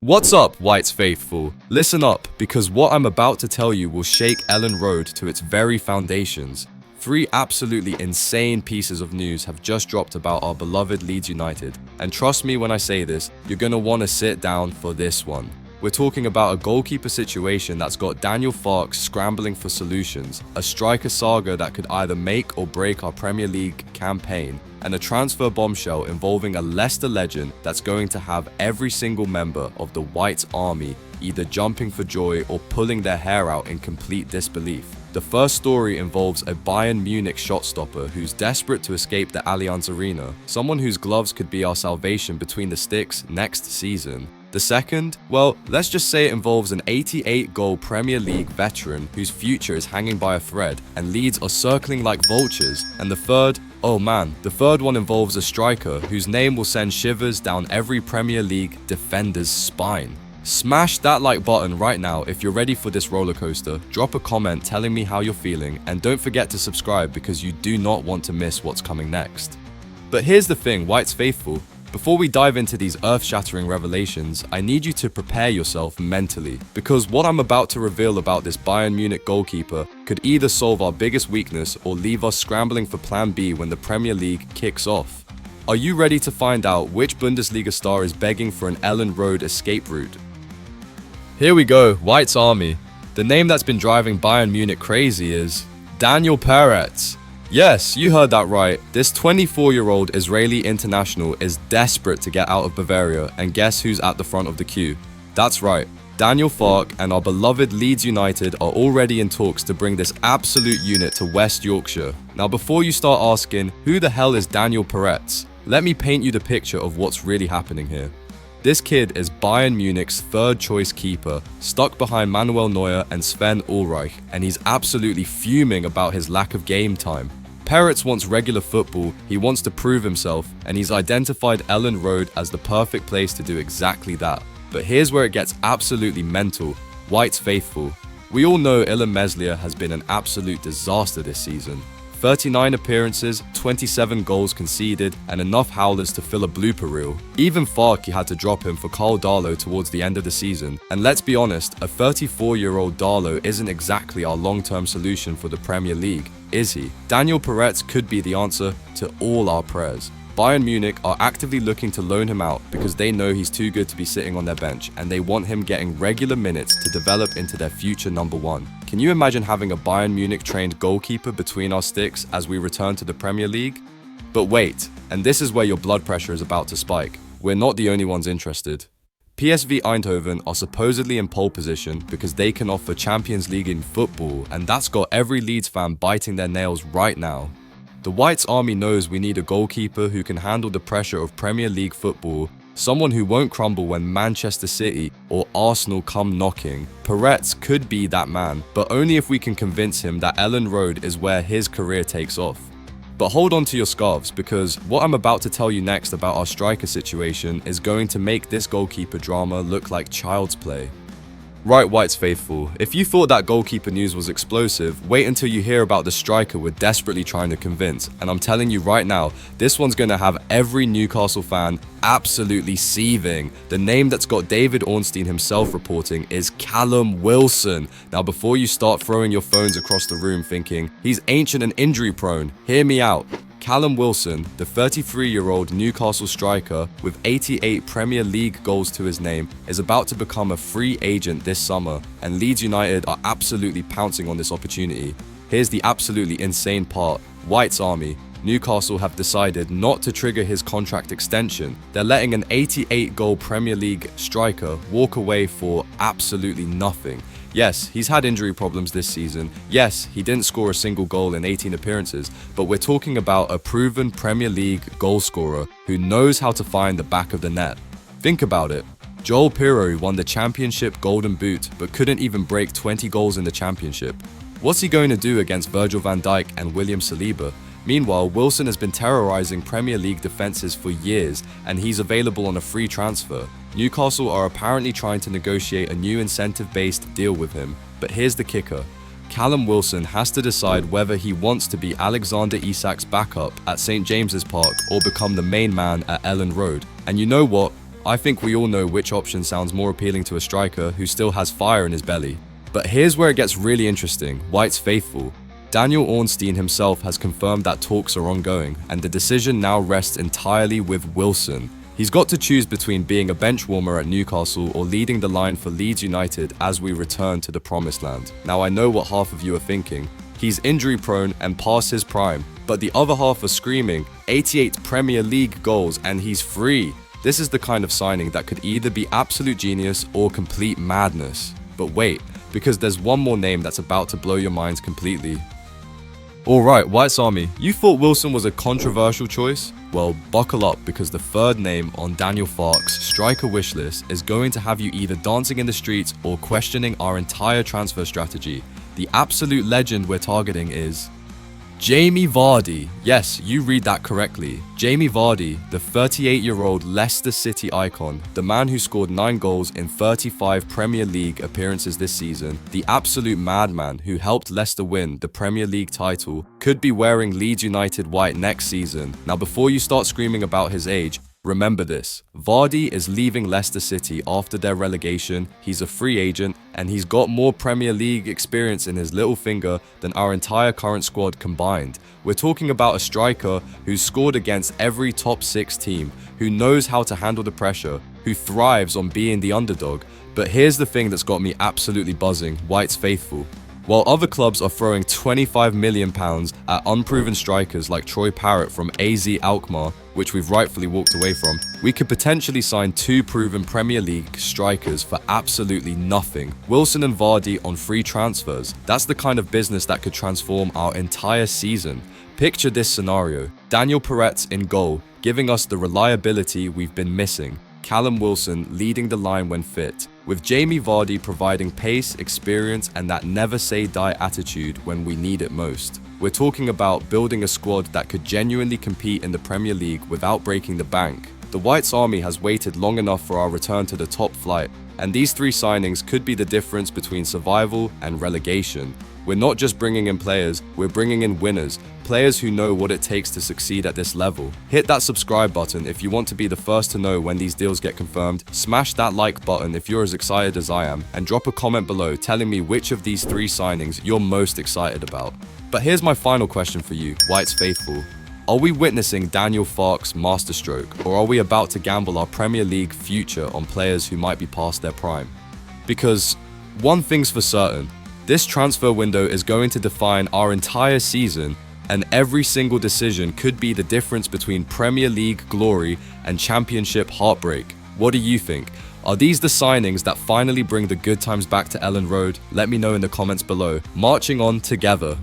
What's up, Whites faithful? Listen up, because what I'm about to tell you will shake Elland Road to its very foundations. Three absolutely insane pieces of news have just dropped about our beloved Leeds United, and trust me when I say this, you're gonna want to sit down for this one. We're talking about a goalkeeper situation that's got Daniel Farke scrambling for solutions, a striker saga that could either make or break our Premier League campaign, and a transfer bombshell involving a Leicester legend that's going to have every single member of the Whites army either jumping for joy or pulling their hair out in complete disbelief. The first story involves a Bayern Munich shot stopper who's desperate to escape the Allianz Arena, someone whose gloves could be our salvation between the sticks next season. The second, well, let's just say it involves an 88-goal Premier League veteran whose future is hanging by a thread, and Leeds are circling like vultures. And the third, oh man, the third one involves a striker whose name will send shivers down every Premier League defender's spine. Smash that like button right now if you're ready for this roller coaster, drop a comment telling me how you're feeling, and don't forget to subscribe because you do not want to miss what's coming next. But here's the thing, Whites faithful. Before we dive into these earth-shattering revelations, I need you to prepare yourself mentally, because what I'm about to reveal about this Bayern Munich goalkeeper could either solve our biggest weakness or leave us scrambling for plan B when the Premier League kicks off. Are you ready to find out which Bundesliga star is begging for an Elland Road escape route? Here we go, White's Army. The name that's been driving Bayern Munich crazy is Daniel Peretz. Yes, you heard that right. This 24-year-old Israeli international is desperate to get out of Bavaria, and guess who's at the front of the queue? That's right, Daniel Farke and our beloved Leeds United are already in talks to bring this absolute unit to West Yorkshire. Now before you start asking, who the hell is Daniel Peretz? Let me paint you the picture of what's really happening here. This kid is Bayern Munich's third choice keeper, stuck behind Manuel Neuer and Sven Ulreich, and he's absolutely fuming about his lack of game time. Peretz wants regular football, he wants to prove himself, and he's identified Elland Road as the perfect place to do exactly that. But here's where it gets absolutely mental, White's faithful. We all know Illan Meslier has been an absolute disaster this season. 39 appearances, 27 goals conceded, and enough howlers to fill a blooper reel. Even Farke had to drop him for Karl Darlow towards the end of the season, and let's be honest, a 34-year-old Darlow isn't exactly our long-term solution for the Premier League, is he? Daniel Peretz could be the answer to all our prayers. Bayern Munich are actively looking to loan him out because they know he's too good to be sitting on their bench, and they want him getting regular minutes to develop into their future number one. Can you imagine having a Bayern Munich trained goalkeeper between our sticks as we return to the Premier League? But wait, and this is where your blood pressure is about to spike. We're not the only ones interested. PSV Eindhoven are supposedly in pole position because they can offer Champions League in football, and that's got every Leeds fan biting their nails right now. The Whites Army knows we need a goalkeeper who can handle the pressure of Premier League football, someone who won't crumble when Manchester City or Arsenal come knocking. Peretz could be that man, but only if we can convince him that Elland Road is where his career takes off. But hold on to your scarves, because what I'm about to tell you next about our striker situation is going to make this goalkeeper drama look like child's play. Right, Whites faithful, if you thought that goalkeeper news was explosive, wait until you hear about the striker we're desperately trying to convince, and I'm telling you right now, this one's going to have every Newcastle fan absolutely seething. The name that's got David Ornstein himself reporting is Callum Wilson. Now before you start throwing your phones across the room thinking, he's ancient and injury prone, hear me out. Callum Wilson, the 33-year-old Newcastle striker with 88 Premier League goals to his name, is about to become a free agent this summer, and Leeds United are absolutely pouncing on this opportunity. Here's the absolutely insane part, White's Army. Newcastle have decided not to trigger his contract extension. They're letting an 88-goal Premier League striker walk away for absolutely nothing. Yes, he's had injury problems this season. Yes, he didn't score a single goal in 18 appearances, but we're talking about a proven Premier League goal scorer who knows how to find the back of the net. Think about it. Joel Pirro won the Championship Golden Boot, but couldn't even break 20 goals in the Championship. What's he going to do against Virgil van Dijk and William Saliba? Meanwhile, Wilson has been terrorizing Premier League defenses for years, and he's available on a free transfer. Newcastle are apparently trying to negotiate a new incentive-based deal with him, but here's the kicker. Callum Wilson has to decide whether he wants to be Alexander Isak's backup at St James's Park or become the main man at Elland Road. And you know what? I think we all know which option sounds more appealing to a striker who still has fire in his belly. But here's where it gets really interesting. White's faithful. Daniel Ornstein himself has confirmed that talks are ongoing, and the decision now rests entirely with Wilson. He's got to choose between being a bench warmer at Newcastle or leading the line for Leeds United as we return to the promised land. Now I know what half of you are thinking. He's injury prone and past his prime, but the other half are screaming 88 Premier League goals and he's free. This is the kind of signing that could either be absolute genius or complete madness. But wait, because there's one more name that's about to blow your minds completely. Alright, White's Army, you thought Wilson was a controversial choice? Well, buckle up, because the third name on Daniel Farke's striker wishlist is going to have you either dancing in the streets or questioning our entire transfer strategy. The absolute legend we're targeting is Jamie Vardy. Yes, you read that correctly. Jamie Vardy, the 38-year-old Leicester City icon, the man who scored 9 goals in 35 Premier League appearances this season, the absolute madman who helped Leicester win the Premier League title, could be wearing Leeds United white next season. Now before you start screaming about his age, remember this, Vardy is leaving Leicester City after their relegation, he's a free agent, and he's got more Premier League experience in his little finger than our entire current squad combined. We're talking about a striker who's scored against every top 6 team, who knows how to handle the pressure, who thrives on being the underdog. But here's the thing that's got me absolutely buzzing, White's faithful. While other clubs are throwing £25 million at unproven strikers like Troy Parrott from AZ Alkmaar, which we've rightfully walked away from, we could potentially sign 2 proven Premier League strikers for absolutely nothing. Wilson and Vardy on free transfers. That's the kind of business that could transform our entire season. Picture this scenario. Daniel Peretz in goal, giving us the reliability we've been missing. Callum Wilson leading the line when fit, with Jamie Vardy providing pace, experience, and that never say die attitude when we need it most. We're talking about building a squad that could genuinely compete in the Premier League without breaking the bank. The White's Army has waited long enough for our return to the top flight, and these 3 signings could be the difference between survival and relegation. We're not just bringing in players, we're bringing in winners, players who know what it takes to succeed at this level. Hit that subscribe button if you want to be the first to know when these deals get confirmed, smash that like button if you're as excited as I am, and drop a comment below telling me which of these 3 signings you're most excited about. But here's my final question for you, White's faithful. Are we witnessing Daniel Farke's masterstroke, or are we about to gamble our Premier League future on players who might be past their prime? Because one thing's for certain, this transfer window is going to define our entire season, and every single decision could be the difference between Premier League glory and Championship heartbreak. What do you think? Are these the signings that finally bring the good times back to Elland Road? Let me know in the comments below. Marching on together.